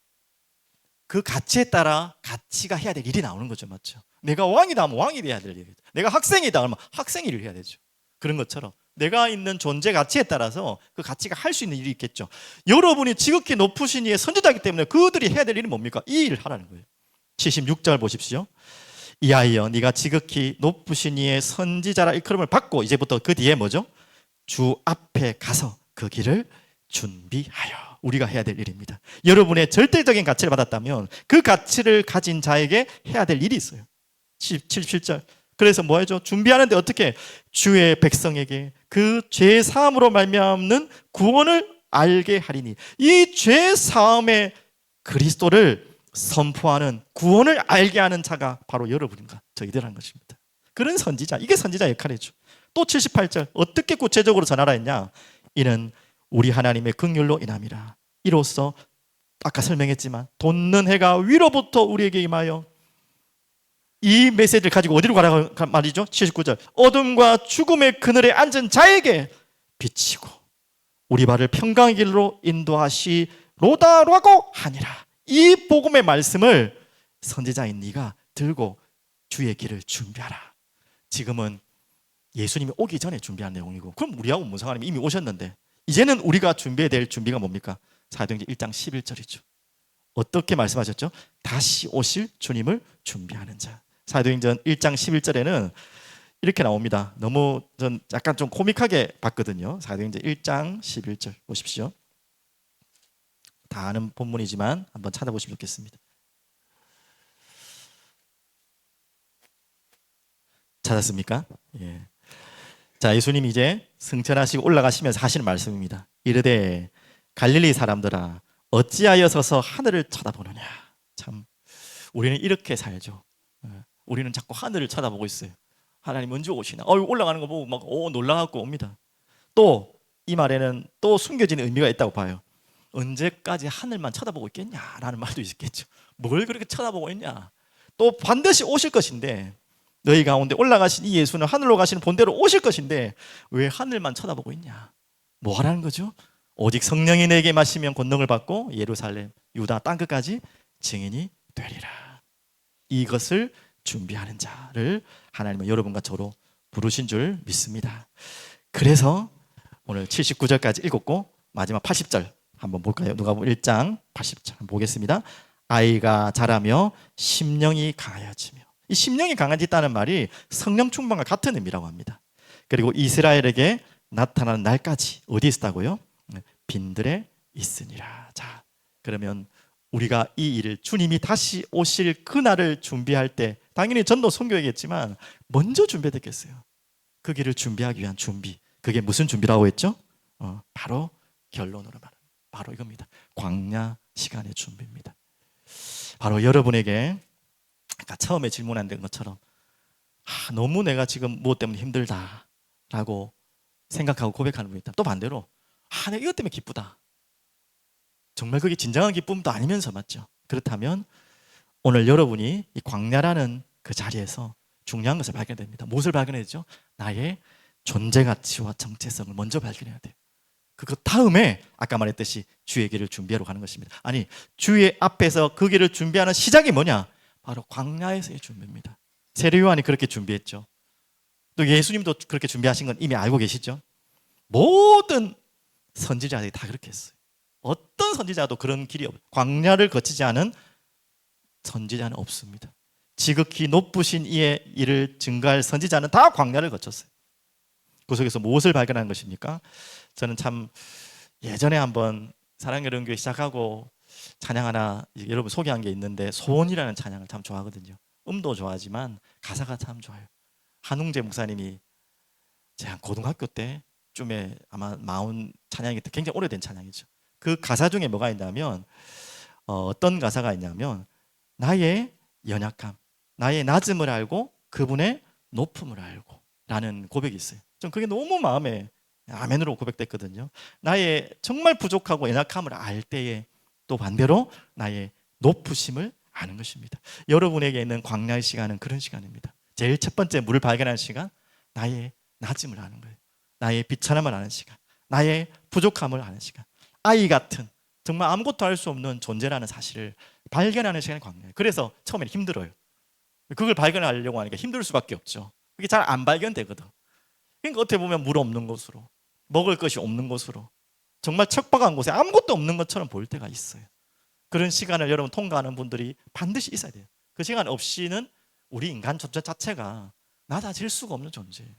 그 가치에 따라 가치가 해야 될 일이 나오는 거죠, 맞죠? 내가 왕이다 하면 왕이 돼야 될 일이죠. 내가 학생이다 하면 학생 일을 해야 되죠. 그런 것처럼 내가 있는 존재 가치에 따라서 그 가치가 할 수 있는 일이 있겠죠. 여러분이 지극히 높으신 이의 선지자이기 때문에 그들이 해야 될 일이 뭡니까? 이 일을 하라는 거예요. 76절 보십시오. 이하여 네가 지극히 높으신 이의 선지자라 일컬음을 받고 이제부터 그 뒤에 뭐죠? 주 앞에 가서 그 길을 준비하여 우리가 해야 될 일입니다. 여러분의 절대적인 가치를 받았다면 그 가치를 가진 자에게 해야 될 일이 있어요. 77절 그래서 뭐 하죠? 준비하는데 어떻게? 주의 백성에게 그 죄 사함으로 말미암는 구원을 알게 하리니 이 죄 사함의 그리스도를 선포하는 구원을 알게 하는 자가 바로 여러분과 저희들한 것입니다. 그런 선지자, 이게 선지자 역할이죠. 또 78절 어떻게 구체적으로 전하라 했냐? 이는 우리 하나님의 긍휼로 인함이라. 이로써 아까 설명했지만 돋는 해가 위로부터 우리에게 임하여 이 메시지를 가지고 어디로 가라 말이죠? 79절 어둠과 죽음의 그늘에 앉은 자에게 비치고 우리 발을 평강의 길로 인도하시로다라고 하니라. 이 복음의 말씀을 선지자인 네가 들고 주의 길을 준비하라. 지금은 예수님이 오기 전에 준비한 내용이고 그럼 우리하고 문상하님이 이미 오셨는데 이제는 우리가 준비해야 될 준비가 뭡니까? 사도행전 1장 11절이죠. 어떻게 말씀하셨죠? 다시 오실 주님을 준비하는 자. 사도행전 1장 11절에는 이렇게 나옵니다. 너무 전 약간 좀 코믹하게 봤거든요. 사도행전 1장 11절 보십시오. 다 아는 본문이지만 한번 찾아보시면 좋겠습니다. 찾았습니까? 예. 자, 예수님이 이제 승천하시고 올라가시면서 하시는 말씀입니다. 이르되 갈릴리 사람들아 어찌하여 서서 하늘을 쳐다보느냐. 참 우리는 이렇게 살죠. 우리는 자꾸 하늘을 쳐다보고 있어요. 하나님 언제 오시나? 올라가는 거 보고 막 놀라갖고 옵니다. 또 이 말에는 또 숨겨진 의미가 있다고 봐요. 언제까지 하늘만 쳐다보고 있겠냐라는 말도 있겠죠. 뭘 그렇게 쳐다보고 있냐? 또 반드시 오실 것인데 너희 가운데 올라가신 이 예수는 하늘로 가시는 본대로 오실 것인데 왜 하늘만 쳐다보고 있냐? 뭐 하라는 거죠? 오직 성령이 내게 마시면 권능을 받고 예루살렘, 유다 땅끝까지 증인이 되리라. 이것을 준비하는 자를 하나님은 여러분과 저로 부르신 줄 믿습니다. 그래서 오늘 79절까지 읽었고 마지막 80절 한번 볼까요? 누가복음 1장 80절 한번 보겠습니다. 아이가 자라며 심령이 강하여지며 이 심령이 강해졌다는 말이 성령 충만과 같은 의미라고 합니다. 그리고 이스라엘에게 나타나는 날까지 어디 있었다고요? 빈들에 있으니라. 자, 그러면 우리가 이 일을 주님이 다시 오실 그날을 준비할 때 당연히 전도 선교이겠지만 먼저 준비됐겠어요. 그 길을 준비하기 위한 준비. 그게 무슨 준비라고 했죠? 바로 결론으로 말하는 바로 이겁니다. 광야 시간의 준비입니다. 바로 여러분에게 아까 처음에 질문한 것처럼 너무 내가 지금 무엇 때문에 힘들다라고 생각하고 고백하는 분이 있다. 또 반대로 내가 이것 때문에 기쁘다. 정말 그게 진정한 기쁨도 아니면서 맞죠? 그렇다면 오늘 여러분이 이 광야라는 그 자리에서 중요한 것을 발견됩니다. 무엇을 발견했죠? 나의 존재 가치와 정체성을 먼저 발견해야 돼요. 그 다음에 아까 말했듯이 주의 길을 준비하러 가는 것입니다. 아니, 주의 앞에서 그 길을 준비하는 시작이 뭐냐? 바로 광야에서의 준비입니다. 세례 요한이 그렇게 준비했죠. 또 예수님도 그렇게 준비하신 건 이미 알고 계시죠? 모든 선지자들이 다 그렇게 했어요. 어떤 선지자도 그런 길이 없어요. 광야를 거치지 않은 선지자는 없습니다. 지극히 높으신 이의 일을 증거할 선지자는 다 광야를 거쳤어요. 그 속에서 무엇을 발견한 것입니까? 저는 참 예전에 한번 사랑의 영교회 시작하고 찬양 하나 여러분 소개한 게 있는데 소원이라는 찬양을 참 좋아하거든요. 음도 좋아하지만 가사가 참 좋아요. 한웅재 목사님이 제가 고등학교 때쯤에 아마 나온 찬양이 굉장히 오래된 찬양이죠. 그 가사 중에 뭐가 있냐면 어떤 가사가 있냐면 나의 연약함, 나의 낮음을 알고 그분의 높음을 알고 라는 고백이 있어요. 전 그게 너무 마음에 아멘으로 고백됐거든요. 나의 정말 부족하고 연약함을 알 때에 또 반대로 나의 높으심을 아는 것입니다. 여러분에게 있는 광야의 시간은 그런 시간입니다. 제일 첫 번째 물을 발견하는 시간, 나의 낮음을 아는 거예요. 나의 비천함을 아는 시간, 나의 부족함을 아는 시간, 아이 같은 정말 아무것도 할 수 없는 존재라는 사실을 발견하는 시간이 광야예요. 그래서 처음에는 힘들어요. 그걸 발견하려고 하니까 힘들 수밖에 없죠. 그게 잘 안 발견되거든. 그러니까 어떻게 보면 물 없는 곳으로, 먹을 것이 없는 곳으로, 정말 척박한 곳에 아무것도 없는 것처럼 보일 때가 있어요. 그런 시간을 여러분 통과하는 분들이 반드시 있어야 돼요. 그 시간 없이는 우리 인간 존재 자체가 낮아질 수가 없는 존재예요.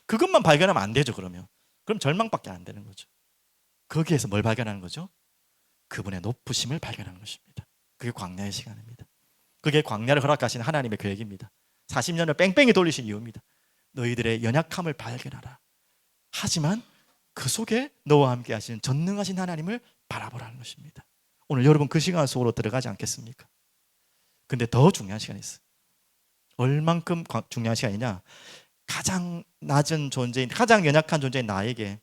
그것만 발견하면 안 되죠. 그럼 절망밖에 안 되는 거죠. 거기에서 뭘 발견하는 거죠? 그분의 높으심을 발견하는 것입니다. 그게 광야의 시간입니다. 그게 광야를 허락하신 하나님의 계획입니다. 40년을 뺑뺑이 돌리신 이유입니다. 너희들의 연약함을 발견하라. 하지만 그 속에 너와 함께 하시는 전능하신 하나님을 바라보라는 것입니다. 오늘 여러분 그 시간 속으로 들어가지 않겠습니까? 근데 더 중요한 시간이 있어요. 얼만큼 중요한 시간이냐? 가장 낮은 존재인, 가장 연약한 존재인 나에게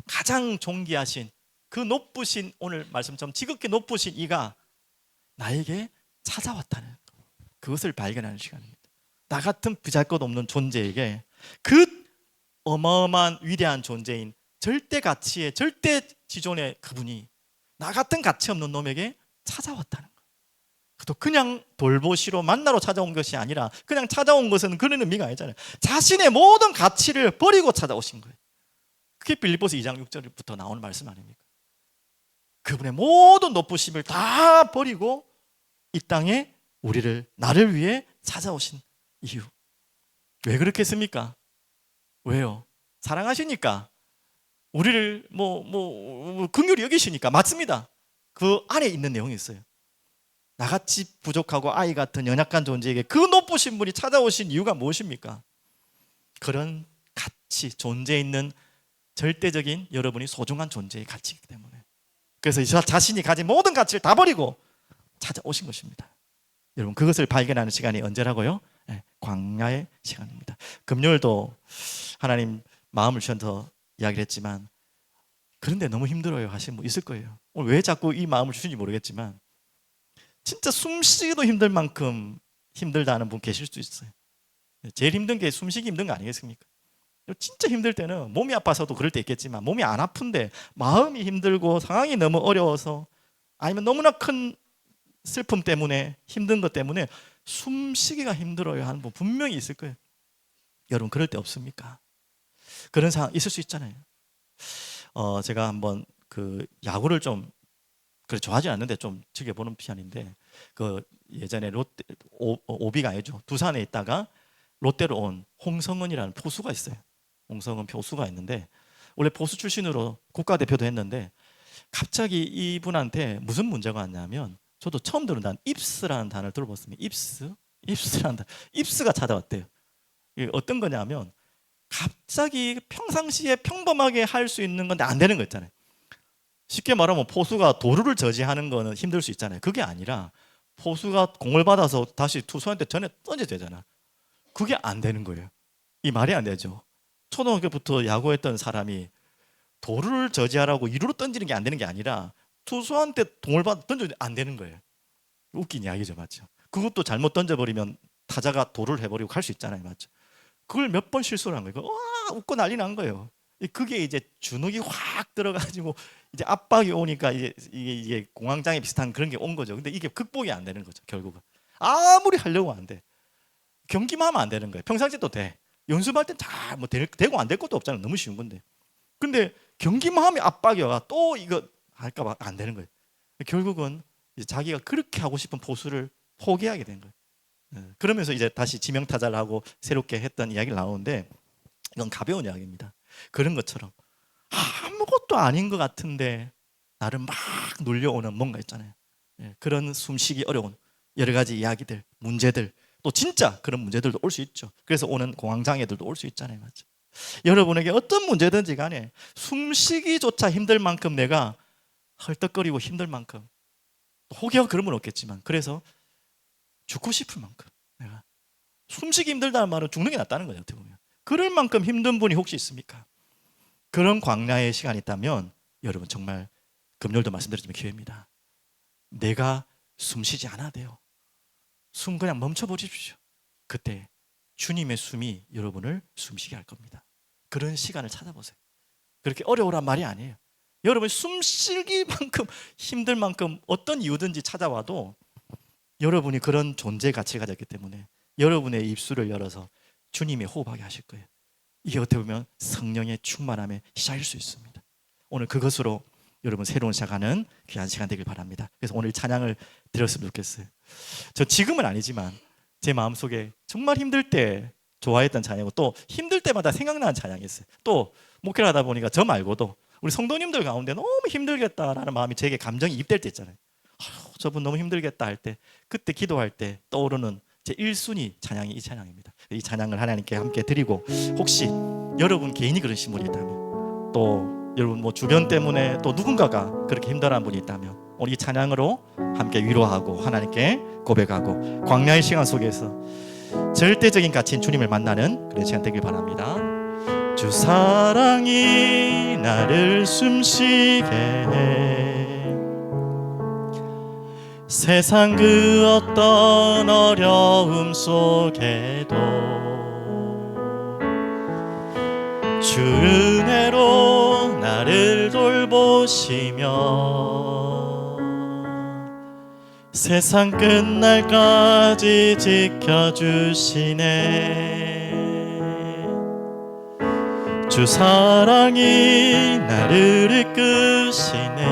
가장 존귀하신 그 높으신, 오늘 말씀처럼 지극히 높으신 이가 나에게 찾아왔다는 그것을 발견하는 시간입니다. 나 같은 보잘것없는 존재에게 그 어마어마한 위대한 존재인 절대 가치의 절대 지존의 그분이 나 같은 가치 없는 놈에게 찾아왔다는 거예요. 또 그냥 돌보시러 만나러 찾아온 것이 아니라 그냥 찾아온 것은 그런 의미가 아니잖아요. 자신의 모든 가치를 버리고 찾아오신 거예요. 그게 빌립보서 2장 6절부터 나오는 말씀 아닙니까? 그분의 모든 높으심을 다 버리고 이 땅에 나를 위해 찾아오신 이유. 왜 그렇게 했습니까? 왜요? 사랑하시니까. 우리를 긍휼히 여기시니까. 맞습니다. 그 안에 있는 내용이 있어요. 나같이 부족하고 아이 같은 연약한 존재에게 그 높으신 분이 찾아오신 이유가 무엇입니까? 그런 가치, 존재에 있는 절대적인 여러분이 소중한 존재의 가치이기 때문에. 그래서 자신이 가진 모든 가치를 다 버리고 찾아오신 것입니다. 여러분 그것을 발견하는 시간이 언제라고요? 네, 광야의 시간입니다. 금요일도 하나님 마음을 주셔서 이야기를 했지만 그런데 너무 힘들어요 하시는 분 있을 거예요. 오늘 왜 자꾸 이 마음을 주시는지 모르겠지만 진짜 숨쉬기도 힘들 만큼 힘들다는 분 계실 수 있어요. 제일 힘든 게 숨쉬기 힘든 거 아니겠습니까? 진짜 힘들 때는 몸이 아파서도 그럴 때 있겠지만 몸이 안 아픈데 마음이 힘들고 상황이 너무 어려워서 아니면 너무나 큰 슬픔 때문에 힘든 것 때문에 숨쉬기가 힘들어요 하는 분 분명히 있을 거예요. 여러분 그럴 때 없습니까? 그런 상황 있을 수 있잖아요. 제가 한번 그 야구를 좀 그래 좋아하지 않는데 좀 즐겨보는 편인데 그 예전에 롯데 오비가 아니죠. 두산에 있다가 롯데로 온 홍성은이라는 포수가 있어요. 홍성은 포수가 있는데 원래 포수 출신으로 국가대표도 했는데 갑자기 이분한테 무슨 문제가 왔냐면 저도 처음 들은 단어 입스라는 단어를 들어봤습니다. 입스라는 단어. 입스가 찾아왔대요. 이게 어떤 거냐면 갑자기 평상시에 평범하게 할 수 있는 건데 안 되는 거 있잖아요. 쉽게 말하면 포수가 도루를 저지하는 거는 힘들 수 있잖아요. 그게 아니라 포수가 공을 받아서 다시 투수한테 전에 던져야 되잖아. 그게 안 되는 거예요. 이 말이 안 되죠. 초등학교부터 야구했던 사람이 도루를 저지하라고 2루로 던지는 게 안 되는 게 아니라 투수한테 공을 받아 던져도 안 되는 거예요. 웃긴 이야기죠, 맞죠? 그것도 잘못 던져버리면 타자가 도루를 해버리고 갈 수 있잖아요, 맞죠? 그걸 몇 번 실수를 한 거예요. 와, 웃고 난리 난 거예요. 그게 이제 주눅이 확 들어가지고 이제 압박이 오니까 이게 공황장애 비슷한 그런 게 온 거죠. 근데 이게 극복이 안 되는 거죠, 결국은. 아무리 하려고 안 돼. 경기만 하면 안 되는 거예요. 평상시에도 돼. 연습할 땐 잘 뭐 되고 안 될 것도 없잖아요. 너무 쉬운 건데. 근데 경기만 하면 압박이 와. 또 이거 할까 봐 안 되는 거예요. 결국은 이제 자기가 그렇게 하고 싶은 포수를 포기하게 된 거예요. 그러면서 이제 다시 지명타자를 하고 새롭게 했던 이야기를 나오는데 이건 가벼운 이야기입니다. 그런 것처럼 아무것도 아닌 것 같은데 나를 막 눌려오는 뭔가 있잖아요. 그런 숨쉬기 어려운 여러 가지 이야기들, 문제들, 또 진짜 그런 문제들도 올 수 있죠. 그래서 오는 공황장애들도 올 수 있잖아요, 맞죠? 여러분에게 어떤 문제든지 간에 숨쉬기조차 힘들 만큼 내가 헐떡거리고 힘들 만큼 혹여 그런 건 없겠지만 그래서 죽고 싶을 만큼 내가 숨쉬기 힘들다는 말은 죽는 게 낫다는 거예요. 어떻게 보면 그럴 만큼 힘든 분이 혹시 있습니까? 그런 광야의 시간이 있다면 여러분 정말 금요일도 말씀드렸지만 기회입니다. 내가 숨쉬지 않아야 돼요. 숨 그냥 멈춰버리십시오. 그때 주님의 숨이 여러분을 숨쉬게 할 겁니다. 그런 시간을 찾아보세요. 그렇게 어려우란 말이 아니에요. 여러분 숨쉬기만큼 힘들 만큼 어떤 이유든지 찾아와도 여러분이 그런 존재 가치를 가졌기 때문에 여러분의 입술을 열어서 주님이 호흡하게 하실 거예요. 이게 어떻게 보면 성령의 충만함의 시작일 수 있습니다. 오늘 그것으로 여러분 새로운 시작하는 귀한 시간 되길 바랍니다. 그래서 오늘 찬양을 드렸으면 좋겠어요. 저 지금은 아니지만 제 마음속에 정말 힘들 때 좋아했던 찬양이고 또 힘들 때마다 생각나는 찬양이 있어요. 또 목회를 하다 보니까 저 말고도 우리 성도님들 가운데 너무 힘들겠다라는 마음이 제게 감정이 입될 때 있잖아요. 저분 너무 힘들겠다 할 때 그때 기도할 때 떠오르는 제 1순위 찬양이 이 찬양입니다. 이 찬양을 하나님께 함께 드리고 혹시 여러분 개인이 그러신 분이 있다면 또 여러분 뭐 주변 때문에 또 누군가가 그렇게 힘들어하는 분이 있다면 오늘 이 찬양으로 함께 위로하고 하나님께 고백하고 광야의 시간 속에서 절대적인 가치인 주님을 만나는 그런 시간 되길 바랍니다. 주 사랑이 나를 숨쉬게 해 세상 그 어떤 어려움 속에도 주 은혜로 나를 돌보시며 세상 끝날까지 지켜주시네. 주 사랑이 나를 이끄시네.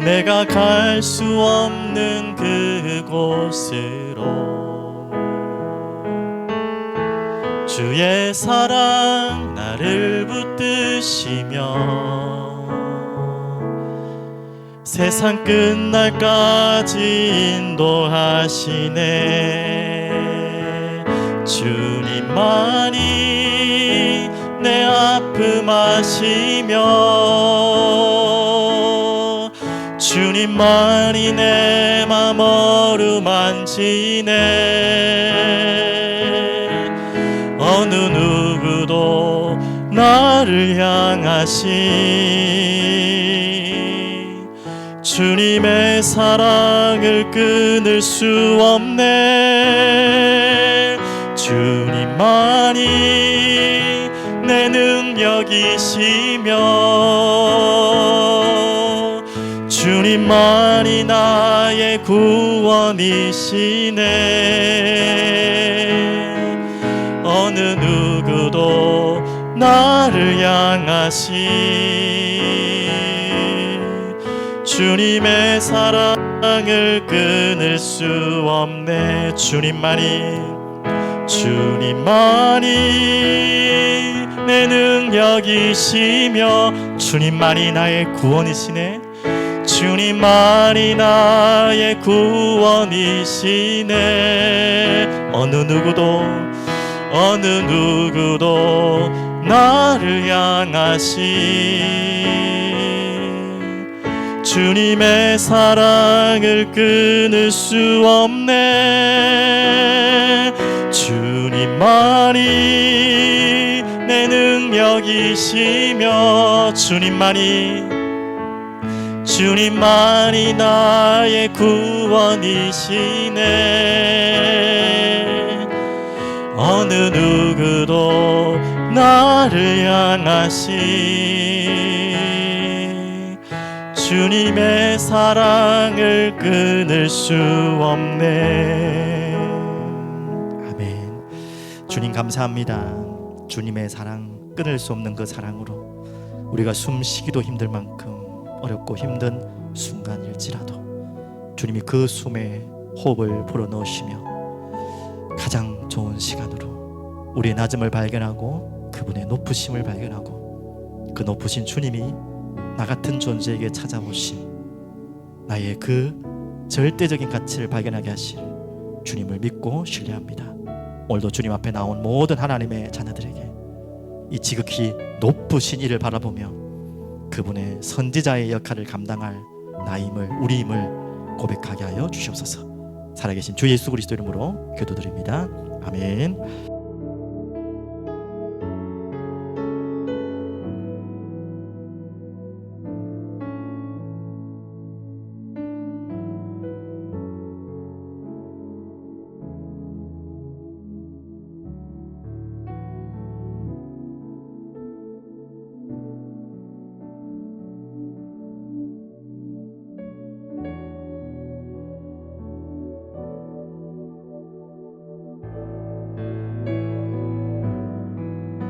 내가 갈 수 없는 그곳으로 주의 사랑 나를 붙드시며 세상 끝날까지 인도하시네. 주님만이 내 아픔 아시며 주님만이 내 맘 어루만지네. 어느 누구도 나를 향하신 주님의 사랑을 끊을 수 없네. 주님만이 내 능력이시며 주님만이 나의 구원이시네. 어느 누구도 나를 향하신 주님의 사랑을 끊을 수 없네. 주님만이 내 능력이시며 주님만이 나의 구원이시네. 주님만이 나의 구원이시네. 어느 누구도 나를 향하신 주님의 사랑을 끊을 수 없네. 주님만이 내 능력이시며 주님만이 나의 구원이시네. 어느 누구도 나를 향하신 주님의 사랑을 끊을 수 없네. 아멘. 주님 감사합니다. 주님의 사랑, 끊을 수 없는 그 사랑으로 우리가 숨 쉬기도 힘들 만큼 어렵고 힘든 순간일지라도 주님이 그 숨에 호흡을 불어넣으시며 가장 좋은 시간으로 우리의 낮음을 발견하고 그분의 높으심을 발견하고 그 높으신 주님이 나 같은 존재에게 찾아오신 나의 그 절대적인 가치를 발견하게 하실 주님을 믿고 신뢰합니다. 오늘도 주님 앞에 나온 모든 하나님의 자녀들에게 이 지극히 높으신 이를 바라보며 그분의 선지자의 역할을 감당할 나임을 우리임을 고백하게 하여 주시옵소서. 살아계신 주 예수 그리스도 이름으로 기도드립니다. 아멘.